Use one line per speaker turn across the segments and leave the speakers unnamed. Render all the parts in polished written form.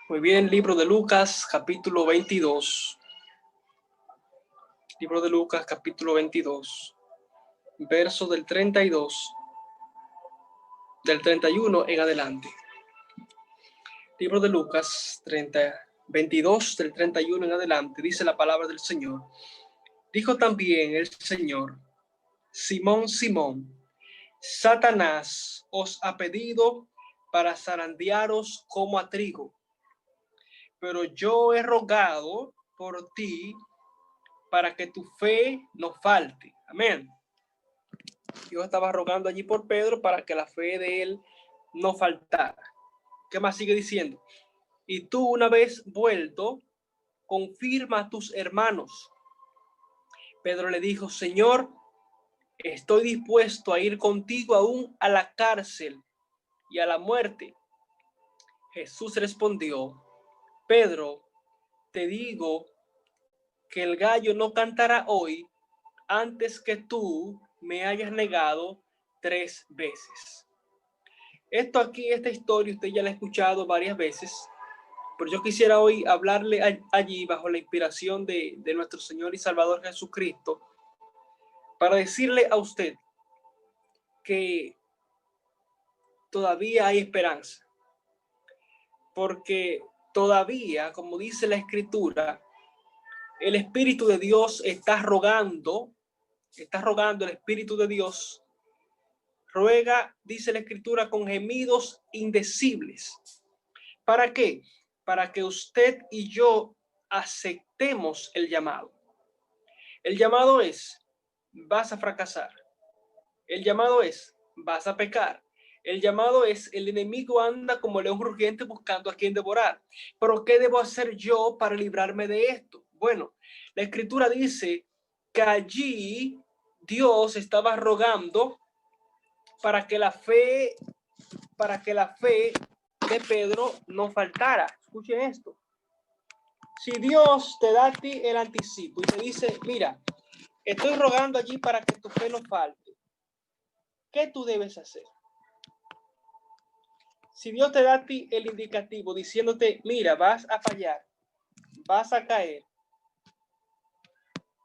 Muy bien, libro de Lucas, capítulo 22. Libro de Lucas, capítulo 22, verso del 32, del 31 en adelante. Libro de Lucas 22, del 31 en adelante, dice la palabra del Señor. Dijo también el Señor: Simón, Simón, Satanás os ha pedido para zarandearos como a trigo, pero yo he rogado por ti para que tu fe no falte. Amén. Dios estaba rogando allí por Pedro para que la fe de él no faltara. ¿Qué más sigue diciendo? Y tú, una vez vuelto, confirma a tus hermanos. Pedro le dijo: Señor, estoy dispuesto a ir contigo aún a la cárcel y a la muerte. Jesús respondió: Pedro, te digo que el gallo no cantará hoy antes que tú me hayas negado 3 veces. Esto aquí, esta historia, usted ya la ha escuchado varias veces, pero yo quisiera hoy hablarle allí bajo la inspiración de nuestro Señor y Salvador Jesucristo, para decirle a usted que todavía hay esperanza, porque todavía, como dice la Escritura, el Espíritu de Dios está rogando el Espíritu de Dios, ruega, dice la Escritura, con gemidos indecibles. ¿Para qué? Para que usted y yo aceptemos el llamado. El llamado es: vas a fracasar. El llamado es: vas a pecar. El llamado es: el enemigo anda como león rugiente buscando a quien devorar. Pero ¿qué debo hacer yo para librarme de esto? Bueno, la Escritura dice que allí Dios estaba rogando para que la fe de Pedro no faltara. Escuchen esto. Si Dios te da a ti el anticipo y te dice: mira, estoy rogando allí para que tu fe no falte, ¿qué tú debes hacer? Si Dios te da a ti el indicativo diciéndote: mira, vas a fallar, vas a caer,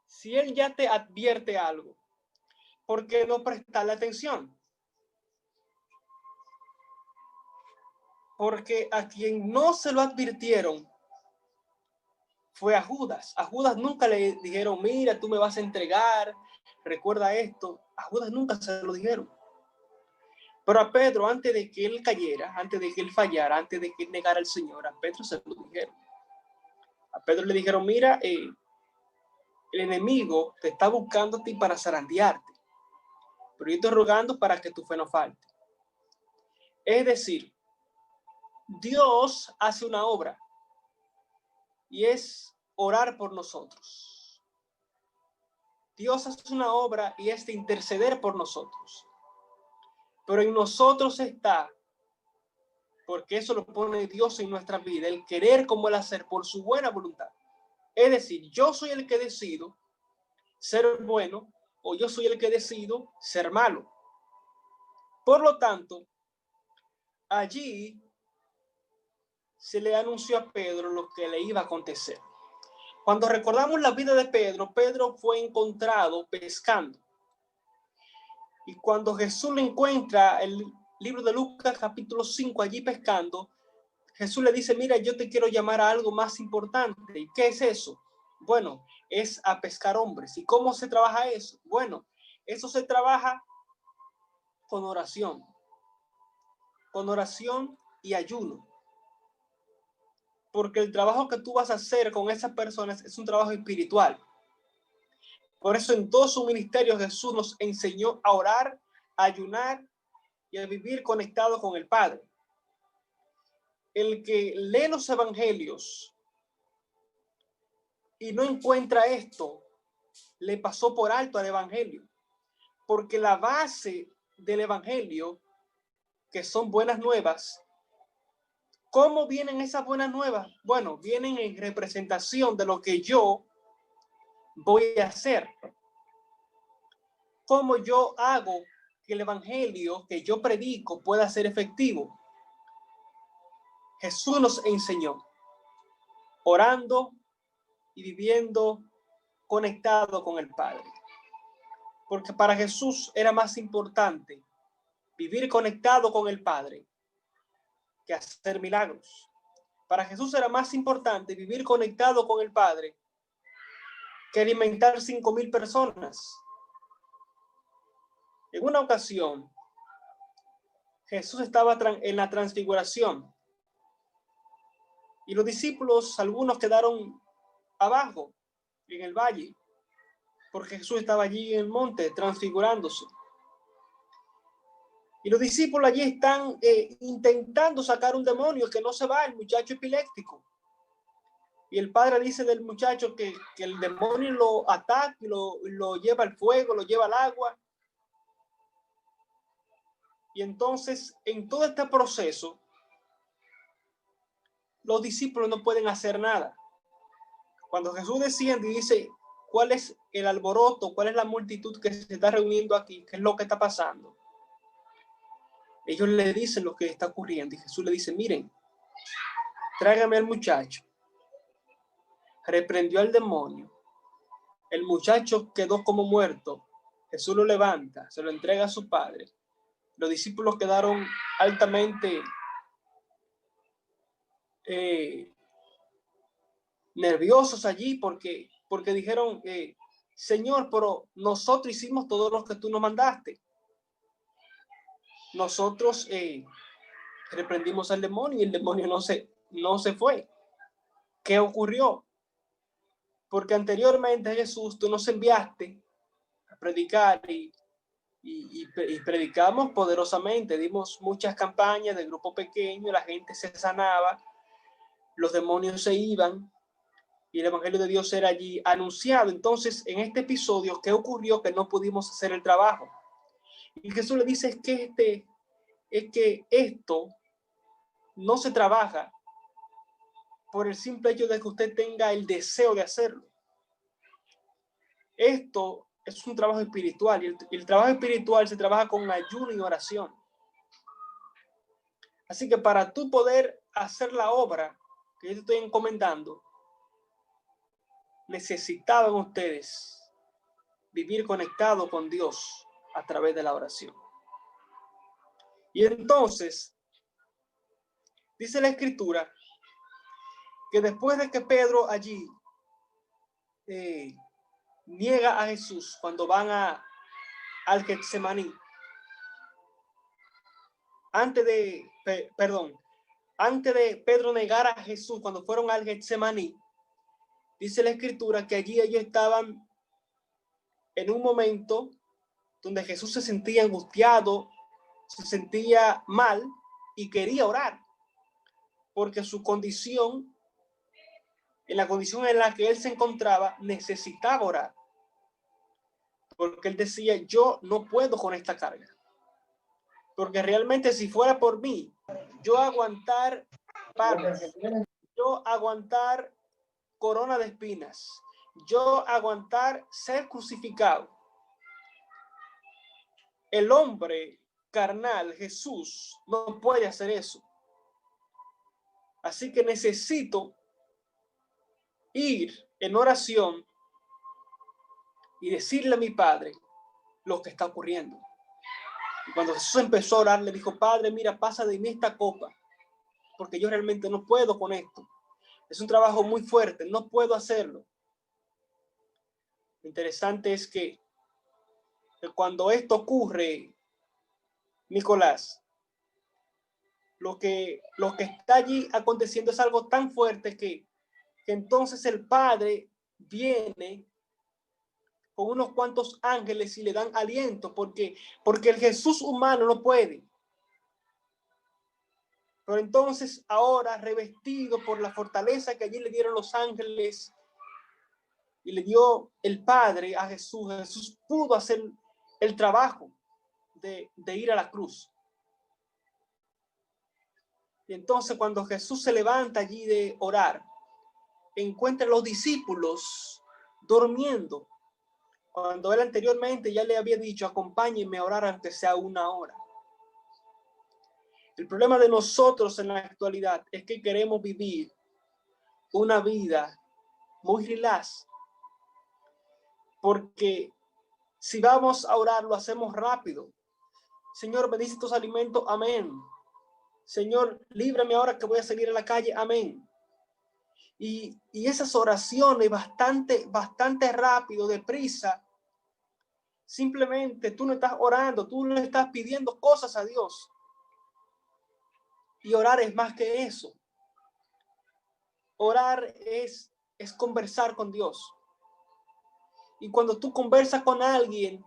si Él ya te advierte algo, ¿por qué no prestarle atención? Porque a quien no se lo advirtieron fue a Judas. A Judas nunca le dijeron: mira, tú me vas a entregar, recuerda esto. A Judas nunca se lo dijeron. Pero a Pedro, antes de que él cayera, antes de que él fallara, antes de que él negara al Señor, a Pedro se lo dijeron. A Pedro le dijeron: mira, el enemigo te está buscando a ti para zarandearte, pero yo estoy rogando para que tu fe no falte. Es decir, Dios hace una obra y es orar por nosotros. Dios hace una obra y es de interceder por nosotros. Pero en nosotros está, porque eso lo pone Dios en nuestra vida, el querer como el hacer por su buena voluntad. Es decir, yo soy el que decido ser bueno o yo soy el que decido ser malo. Por lo tanto, allí se le anunció a Pedro lo que le iba a acontecer. Cuando recordamos la vida de Pedro, Pedro fue encontrado pescando. Y cuando Jesús lo encuentra, el libro de Lucas capítulo 5, allí pescando, Jesús le dice: mira, yo te quiero llamar a algo más importante. ¿Y qué es eso? Bueno, es a pescar hombres. ¿Y cómo se trabaja eso? Bueno, eso se trabaja con oración y ayuno. Porque el trabajo que tú vas a hacer con esas personas es un trabajo espiritual. Por eso en todo su ministerio Jesús nos enseñó a orar, a ayunar y a vivir conectado con el Padre. El que lee los evangelios y no encuentra esto, le pasó por alto al evangelio. Porque la base del evangelio, que son buenas nuevas, ¿cómo vienen esas buenas nuevas? Bueno, vienen en representación de lo que yo voy a hacer. ¿Cómo yo hago que el evangelio que yo predico pueda ser efectivo? Jesús nos enseñó. orando y viviendo conectado con el Padre. Porque para Jesús era más importante vivir conectado con el Padre que hacer milagros. Para Jesús era más importante vivir conectado con el Padre que alimentar 5,000 personas. En una ocasión, Jesús estaba en la transfiguración y los discípulos, algunos quedaron abajo en el valle, porque Jesús estaba allí en el monte transfigurándose. Y los discípulos allí están intentando sacar un demonio que no se va, el muchacho epiléptico. Y el padre dice del muchacho que el demonio lo ataca y lo lleva al fuego, lo lleva al agua. Y entonces, en todo este proceso, los discípulos no pueden hacer nada. Cuando Jesús desciende y dice, ¿cuál es el alboroto? ¿Cuál es la multitud que se está reuniendo aquí? ¿Qué es lo que está pasando? Ellos le dicen lo que está ocurriendo y Jesús le dice, miren, tráigame al muchacho. Reprendió al demonio. El muchacho quedó como muerto. Jesús lo levanta, se lo entrega a su padre. Los discípulos quedaron altamente nerviosos allí porque dijeron, Señor, pero nosotros hicimos todo lo que tú nos mandaste. Nosotros reprendimos al demonio y el demonio no se fue. ¿Qué ocurrió? Porque anteriormente, Jesús, tú nos enviaste a predicar y predicamos poderosamente. Dimos muchas campañas de grupo pequeño, la gente se sanaba, los demonios se iban y el evangelio de Dios era allí anunciado. Entonces, en este episodio, ¿qué ocurrió? Que no pudimos hacer el trabajo. Y Jesús le dice es que esto no se trabaja por el simple hecho de que usted tenga el deseo de hacerlo. Esto es un trabajo espiritual y el trabajo espiritual se trabaja con ayuno y oración. Así que para tú poder hacer la obra que yo te estoy encomendando, necesitaban ustedes vivir conectado con Dios a través de la oración. Y entonces, dice la Escritura que después de que Pedro allí niega a Jesús cuando van al Getsemaní, antes de Pedro negar a Jesús cuando fueron al Getsemaní, dice la Escritura que allí ellos estaban en un momento donde Jesús se sentía angustiado, se sentía mal y quería orar, porque su condición, en la condición en la que él se encontraba, necesitaba orar. Porque él decía, yo no puedo con esta carga. Porque realmente si fuera por mí, yo aguantar palos, yo aguantar corona de espinas, yo aguantar ser crucificado. El hombre carnal, Jesús, no puede hacer eso. Así que necesito ir en oración y decirle a mi Padre lo que está ocurriendo. Y cuando Jesús empezó a orar, le dijo, Padre, mira, pasa de mí esta copa, porque yo realmente no puedo con esto. Es un trabajo muy fuerte, no puedo hacerlo. Lo interesante es que cuando esto ocurre, Nicolás, lo que está allí aconteciendo es algo tan fuerte que entonces el Padre viene con unos cuantos ángeles y le dan aliento, porque el Jesús humano no puede. Pero entonces ahora, revestido por la fortaleza que allí le dieron los ángeles y le dio el Padre a Jesús, Jesús pudo hacer el trabajo de ir a la cruz. Y entonces cuando Jesús se levanta allí de orar, encuentra a los discípulos durmiendo, cuando él anteriormente ya le había dicho, acompáñenme a orar aunque sea 1 hora. El problema de nosotros en la actualidad es que queremos vivir una vida muy relax, porque si vamos a orar, lo hacemos rápido. Señor, bendice tus alimentos, amén. Señor, líbrame ahora que voy a salir a la calle, amén. Y esas oraciones bastante rápido, deprisa, simplemente tú no estás orando, tú le estás pidiendo cosas a Dios. Y orar es más que eso. Orar es conversar con Dios. Y cuando tú conversas con alguien,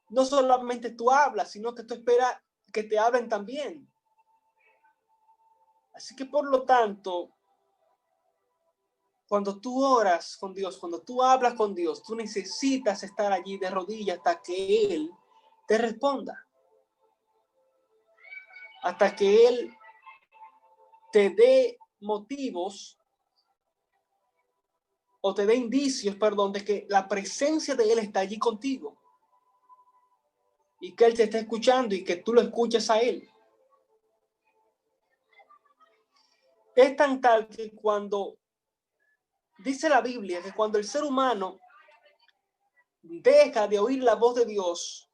no solamente tú hablas, sino que tú esperas que te hablen también. Así que por lo tanto, cuando tú oras con Dios, cuando tú hablas con Dios, tú necesitas estar allí de rodillas hasta que Él te responda. Hasta que Él te dé motivos o te dé indicios, perdón, de que la presencia de Él está allí contigo. Y que Él te está escuchando y que tú lo escuches a Él. Es tan tal que cuando dice la Biblia que cuando el ser humano deja de oír la voz de Dios,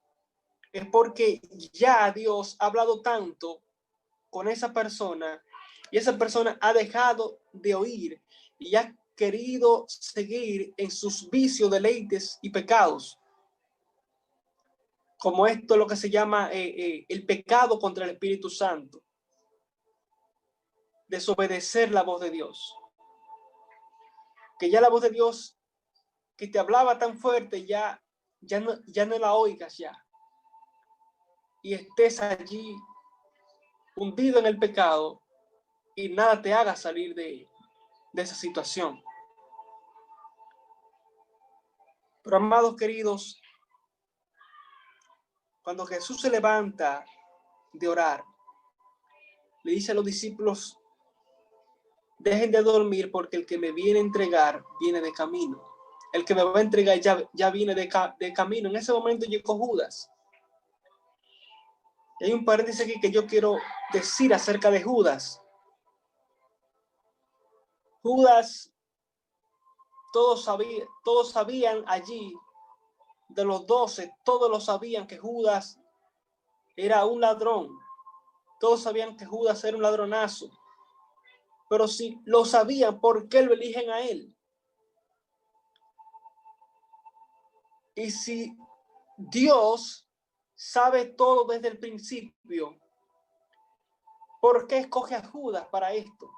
es porque ya Dios ha hablado tanto con esa persona y esa persona ha dejado de oír y ha querido seguir en sus vicios, deleites y pecados. Como esto lo que se llama el pecado contra el Espíritu Santo. Desobedecer la voz de Dios. Que ya la voz de Dios que te hablaba tan fuerte, ya no la oigas ya. Y estés allí hundido en el pecado y nada te haga salir de esa situación. Pero amados queridos, cuando Jesús se levanta de orar, le dice a los discípulos, dejen de dormir porque el que me viene a entregar viene de camino. El que me va a entregar ya viene de camino. En ese momento llegó Judas. Y hay un paréntesis aquí que yo quiero decir acerca de Judas. Judas, todos sabían allí, de los 12, todos lo sabían que Judas era un ladrón. Todos sabían que Judas era un ladronazo. Pero si lo sabían, ¿por qué lo eligen a él? Y si Dios sabe todo desde el principio, ¿por qué escoge a Judas para esto?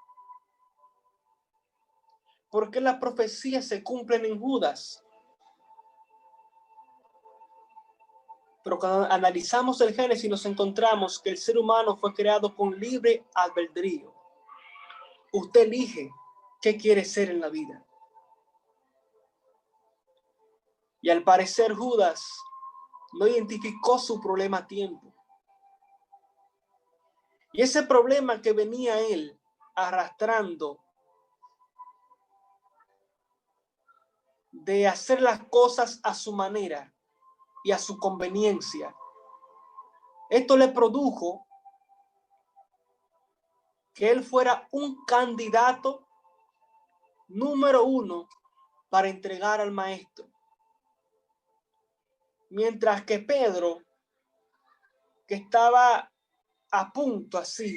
¿Por qué las profecías se cumplen en Judas? Pero cuando analizamos el Génesis nos encontramos que el ser humano fue creado con libre albedrío. Usted elige qué quiere ser en la vida. Y al parecer Judas no identificó su problema a tiempo. Y ese problema que venía él arrastrando de hacer las cosas a su manera y a su conveniencia, esto le produjo que él fuera un candidato número 1 para entregar al maestro. Mientras que Pedro, que estaba a punto así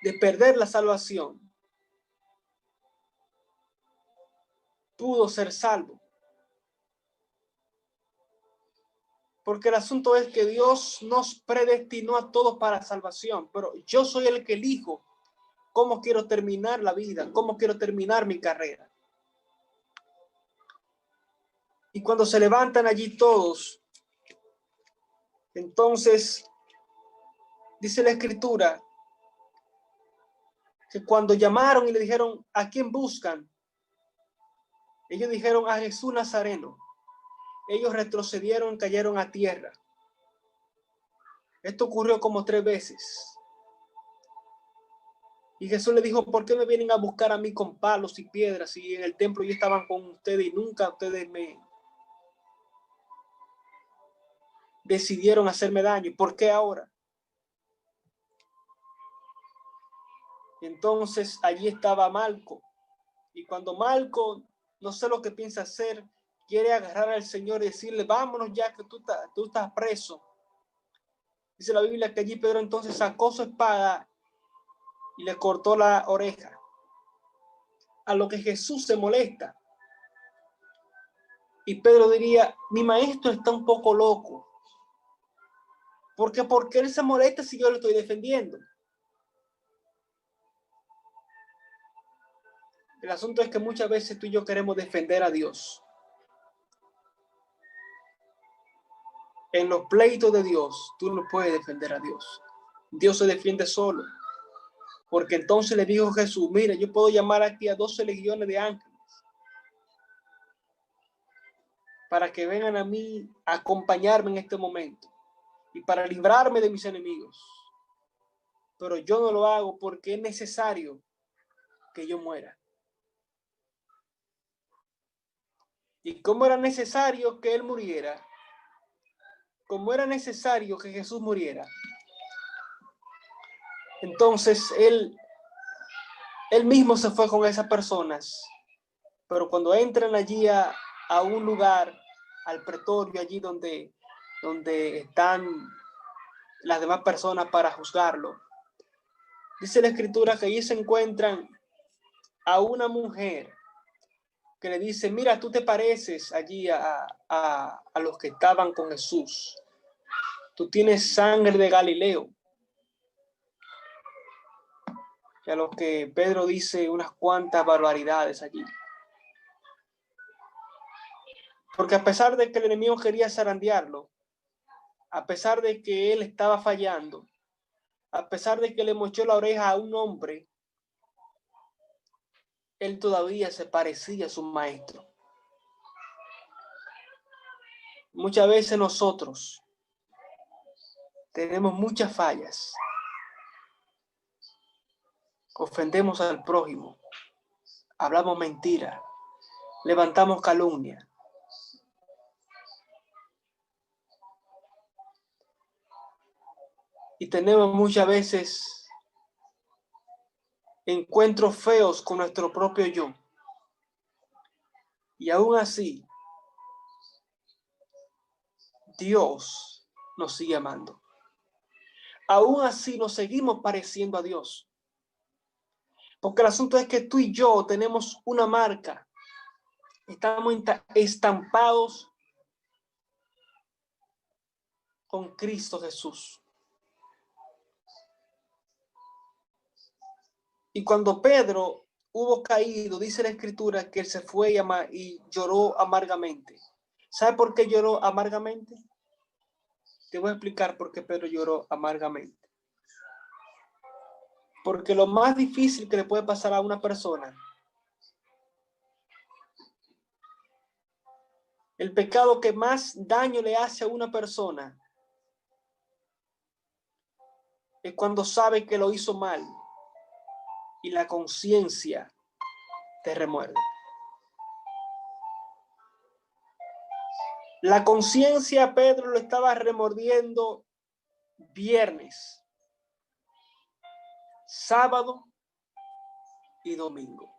de perder la salvación, pudo ser salvo. Porque el asunto es que Dios nos predestinó a todos para salvación, pero yo soy el que elijo cómo quiero terminar la vida, cómo quiero terminar mi carrera. Y cuando se levantan allí todos, entonces dice la Escritura que cuando llamaron y le dijeron, ¿a quién buscan? Ellos dijeron, a Jesús Nazareno. Ellos retrocedieron, cayeron a tierra. Esto ocurrió como 3 veces. Y Jesús le dijo, ¿por qué me vienen a buscar a mí con palos y piedras? Si en el templo yo estaban con ustedes y nunca ustedes me decidieron hacerme daño. ¿Por qué ahora? Entonces allí estaba Malco. Y cuando Malco, no sé lo que piensa hacer, quiere agarrar al Señor y decirle, vámonos ya que tú estás preso. Dice la Biblia que allí Pedro entonces sacó su espada y le cortó la oreja. A lo que Jesús se molesta. Y Pedro diría, mi maestro está un poco loco. ¿Por qué él se molesta si yo lo estoy defendiendo? El asunto es que muchas veces tú y yo queremos defender a Dios. En los pleitos de Dios, tú no puedes defender a Dios. Dios se defiende solo. Porque entonces le dijo Jesús, mira, yo puedo llamar aquí a 12 legiones de ángeles para que vengan a mí a acompañarme en este momento y para librarme de mis enemigos. Pero yo no lo hago porque es necesario que yo muera. ¿Y cómo era necesario que él muriera? ¿Cómo era necesario que Jesús muriera? Entonces él mismo se fue con esas personas, pero cuando entran allí a un lugar, al pretorio, allí donde están las demás personas para juzgarlo, dice la escritura que allí se encuentran a una mujer que le dice, mira, tú te pareces allí a los que estaban con Jesús. Tú tienes sangre de Galileo. Y a los que Pedro dice unas cuantas barbaridades allí. Porque a pesar de que el enemigo quería zarandearlo, a pesar de que él estaba fallando, a pesar de que le mochó la oreja a un hombre, él todavía se parecía a su maestro. Muchas veces nosotros tenemos muchas fallas. Ofendemos al prójimo, hablamos mentira, levantamos calumnia. Y tenemos muchas veces encuentros feos con nuestro propio yo. Y aún así, Dios nos sigue amando. Aún así nos seguimos pareciendo a Dios. Porque el asunto es que tú y yo tenemos una marca. Estamos estampados con Cristo Jesús. Y cuando Pedro hubo caído, dice la escritura que él se fue y lloró amargamente. ¿Sabe por qué lloró amargamente? Te voy a explicar por qué Pedro lloró amargamente. Porque lo más difícil que le puede pasar a una persona, el pecado que más daño le hace a una persona, es cuando sabe que lo hizo mal y la conciencia te remuerde. La conciencia Pedro lo estaba remordiendo viernes, sábado y domingo.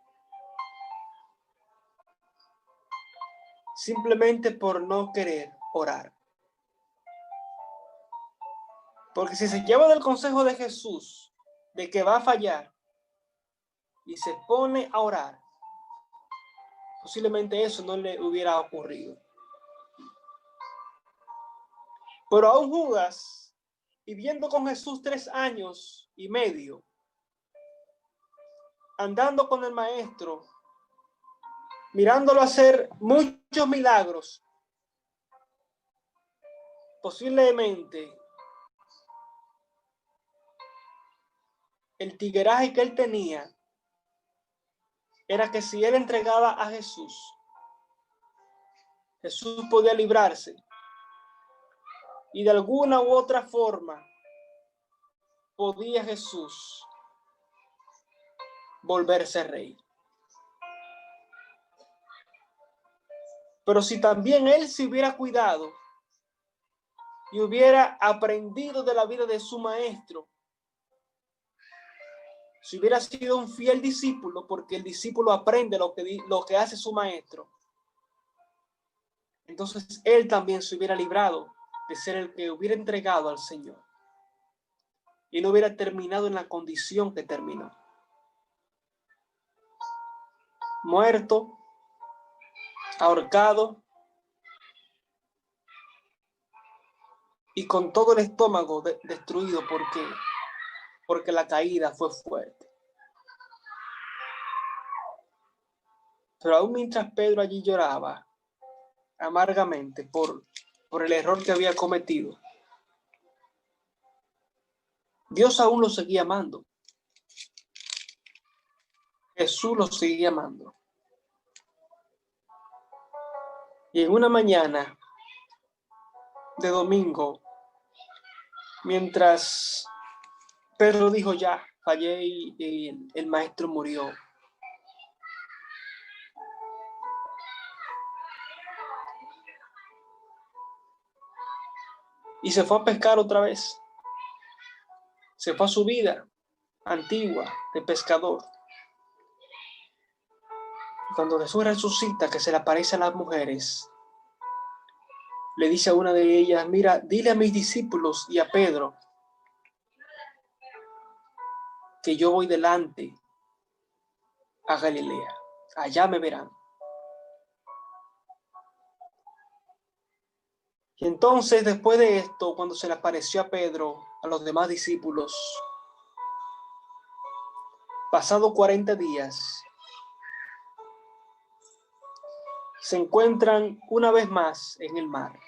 Simplemente por no querer orar. Porque si se lleva del consejo de Jesús de que va a fallar y se pone a orar, posiblemente eso no le hubiera ocurrido. Pero aún Judas, viviendo con Jesús 3 años y medio, andando con el maestro, mirándolo hacer muchos milagros, posiblemente el tigueraje que él tenía era que si él entregaba a Jesús, Jesús podía librarse y de alguna u otra forma podía Jesús volverse rey. Pero si también él se hubiera cuidado y hubiera aprendido de la vida de su maestro, si hubiera sido un fiel discípulo, porque el discípulo aprende lo que hace su maestro, entonces él también se hubiera librado de ser el que hubiera entregado al Señor. Y no hubiera terminado en la condición que terminó. Muerto, ahorcado y con todo el estómago destruido porque la caída fue fuerte. Pero aún mientras Pedro allí lloraba amargamente por el error que había cometido, Dios aún lo seguía amando. Jesús lo seguía amando. Y en una mañana de domingo, mientras Pedro dijo, ya, fallé y el maestro murió, y se fue a pescar otra vez. Se fue a su vida antigua de pescador. Cuando Jesús resucita, que se le aparece a las mujeres, le dice a una de ellas, mira, dile a mis discípulos y a Pedro que yo voy delante a Galilea. Allá me verán. Y entonces, después de esto, cuando se le apareció a Pedro, a los demás discípulos, pasado 40 días, se encuentran una vez más en el mar.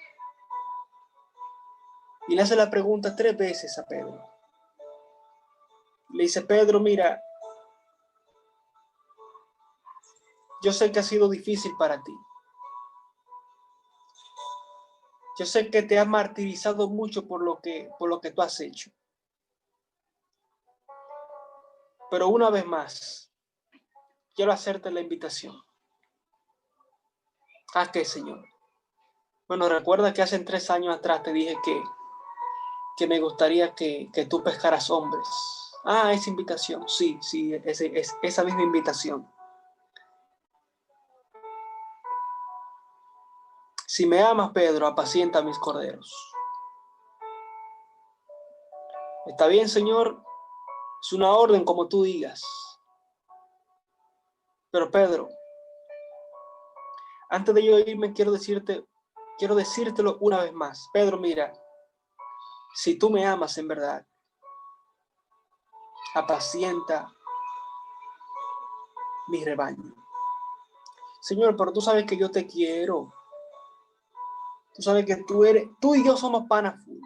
Y le hace la pregunta 3 veces a Pedro. Le dice, Pedro, mira, yo sé que ha sido difícil para ti. Yo sé que te has martirizado mucho por lo que tú has hecho. Pero una vez más, quiero hacerte la invitación. ¿A qué, Señor? Bueno, recuerda que hace 3 años atrás te dije que me gustaría que tú pescaras hombres. Ah, esa invitación. Sí, esa misma invitación. Si me amas, Pedro, apacienta mis corderos. Está bien, Señor. Es una orden como tú digas. Pero Pedro, antes de yo irme, quiero decírtelo una vez más. Pedro, mira, si tú me amas en verdad, apacienta mi rebaño. Señor, pero tú sabes que yo te quiero. Tú sabes que tú y yo somos panas full.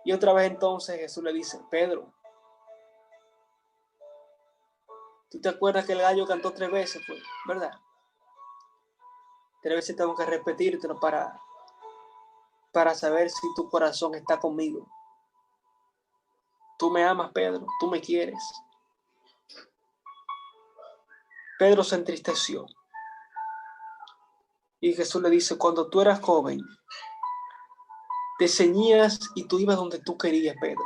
Y otra vez entonces Jesús le dice, Pedro, ¿tú te acuerdas que el gallo cantó 3 veces, pues, verdad? 3 veces tengo que repetírtelo para saber si tu corazón está conmigo. Tú me amas, Pedro, tú me quieres. Pedro se entristeció. Y Jesús le dice, cuando tú eras joven, te ceñías y tú ibas donde tú querías, Pedro.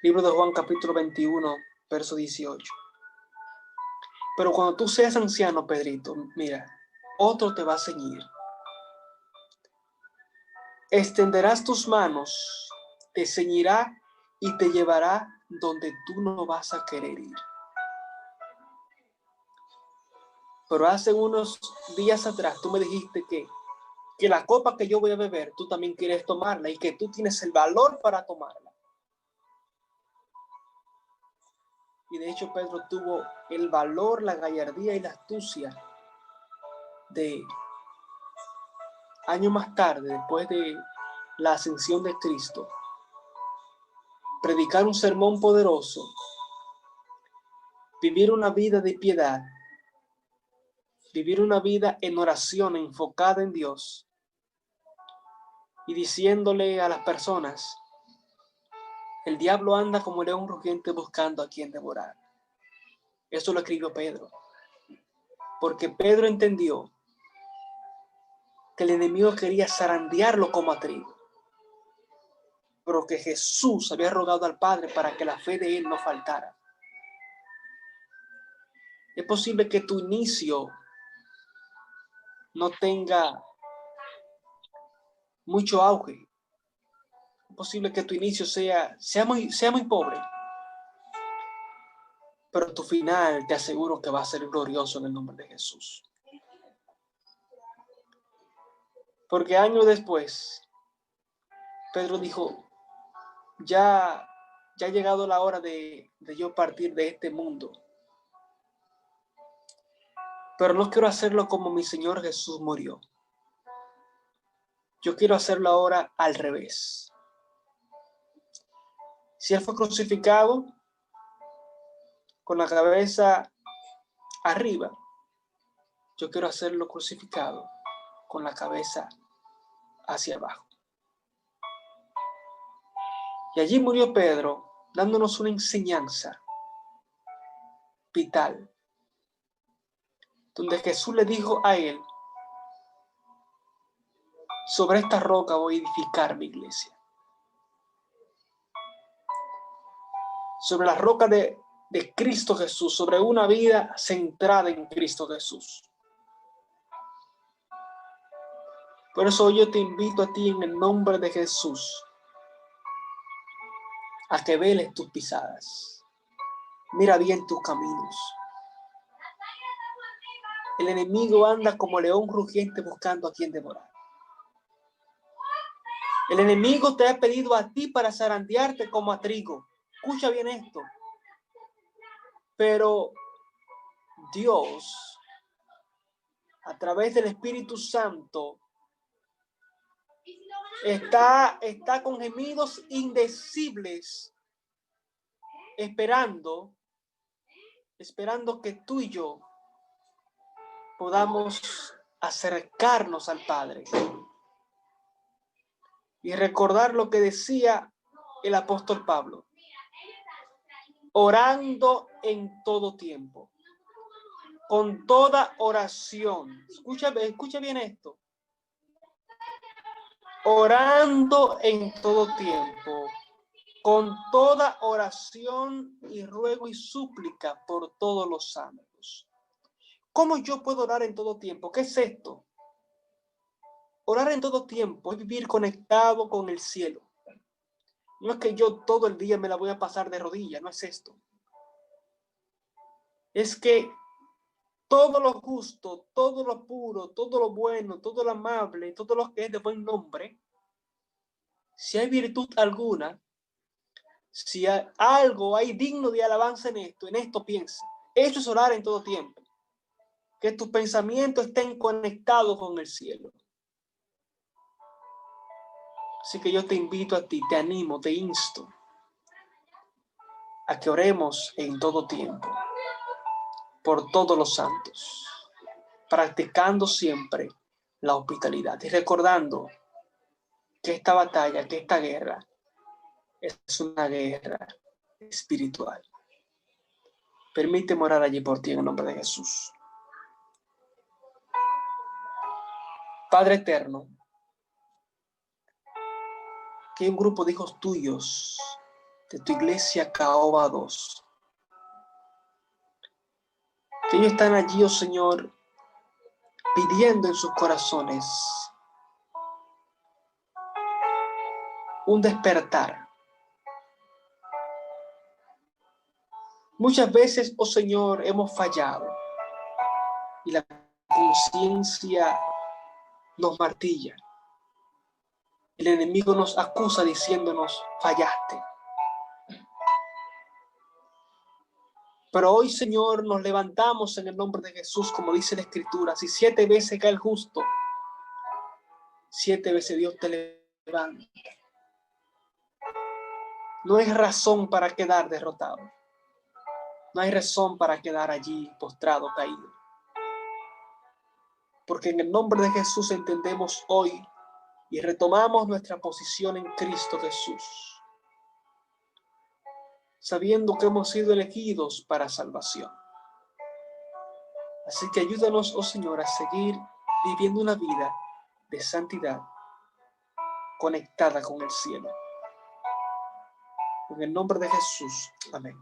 Libro de Juan, capítulo 21, verso 18. Pero cuando tú seas anciano, Pedrito, mira, otro te va a ceñir. Extenderás tus manos, te ceñirá y te llevará donde tú no vas a querer ir. Pero hace unos días atrás tú me dijiste que la copa que yo voy a beber, tú también quieres tomarla y que tú tienes el valor para tomarla. Y de hecho Pedro tuvo el valor, la gallardía y la astucia de años más tarde, después de la ascensión de Cristo, predicar un sermón poderoso, vivir una vida de piedad, vivir una vida en oración enfocada en Dios y diciéndole a las personas, el diablo anda como león rugiente buscando a quien devorar. Eso lo escribió Pedro, porque Pedro entendió que el enemigo quería zarandearlo como a trigo. pero que Jesús había rogado al Padre para que la fe de él no faltara. Es posible que tu inicio no tenga mucho auge. Es posible que tu inicio sea muy pobre. Pero tu final te aseguro que va a ser glorioso en el nombre de Jesús. Porque años después, Pedro dijo, ya ha llegado la hora de yo partir de este mundo. Pero no quiero hacerlo como mi Señor Jesús murió. Yo quiero hacerlo ahora al revés. Si Él fue crucificado con la cabeza arriba, yo quiero hacerlo crucificado con la cabeza hacia abajo. Y allí murió Pedro, dándonos una enseñanza vital, donde Jesús le dijo a él, sobre esta roca voy a edificar mi iglesia. Sobre la roca de Cristo Jesús, sobre una vida centrada en Cristo Jesús. Por eso yo te invito a ti en el nombre de Jesús a que veles tus pisadas. Mira bien tus caminos. El enemigo anda como león rugiente buscando a quien devorar. El enemigo te ha pedido a ti para zarandearte como a trigo. Escucha bien esto. Pero Dios, a través del Espíritu Santo, está con gemidos indecibles, esperando que tú y yo podamos acercarnos al Padre y recordar lo que decía el apóstol Pablo, orando en todo tiempo, con toda oración. Escucha bien esto. Orando en todo tiempo, con toda oración y ruego y súplica por todos los santos. ¿Cómo yo puedo orar en todo tiempo? ¿Qué es esto? Orar en todo tiempo es vivir conectado con el cielo. No es que yo todo el día me la voy a pasar de rodillas, no es esto. Es que todo lo justo, todo lo puro, todo lo bueno, todo lo amable, todo lo que es de buen nombre, si hay virtud alguna, si hay algo hay digno de alabanza en esto piensa. Eso es orar en todo tiempo. Que tus pensamientos estén conectados con el cielo. Así que yo te invito a ti, te animo, te insto a que oremos en todo tiempo, por todos los santos, practicando siempre la hospitalidad y recordando que esta batalla, que esta guerra es una guerra espiritual. Permíteme orar allí por ti en el nombre de Jesús. Padre eterno, que hay un grupo de hijos tuyos de tu iglesia Caoba 2, que ellos están allí, oh Señor, pidiendo en sus corazones un despertar. Muchas veces, oh Señor, hemos fallado y la conciencia nos martilla. El enemigo nos acusa diciéndonos, fallaste. Pero hoy, Señor, nos levantamos en el nombre de Jesús, como dice la Escritura. Si 7 veces cae el justo, 7 veces Dios te levanta. No hay razón para quedar derrotado. No hay razón para quedar allí postrado, caído. Porque en el nombre de Jesús entendemos hoy y retomamos nuestra posición en Cristo Jesús, sabiendo que hemos sido elegidos para salvación. Así que ayúdanos, oh Señor, a seguir viviendo una vida de santidad conectada con el cielo. En el nombre de Jesús. Amén.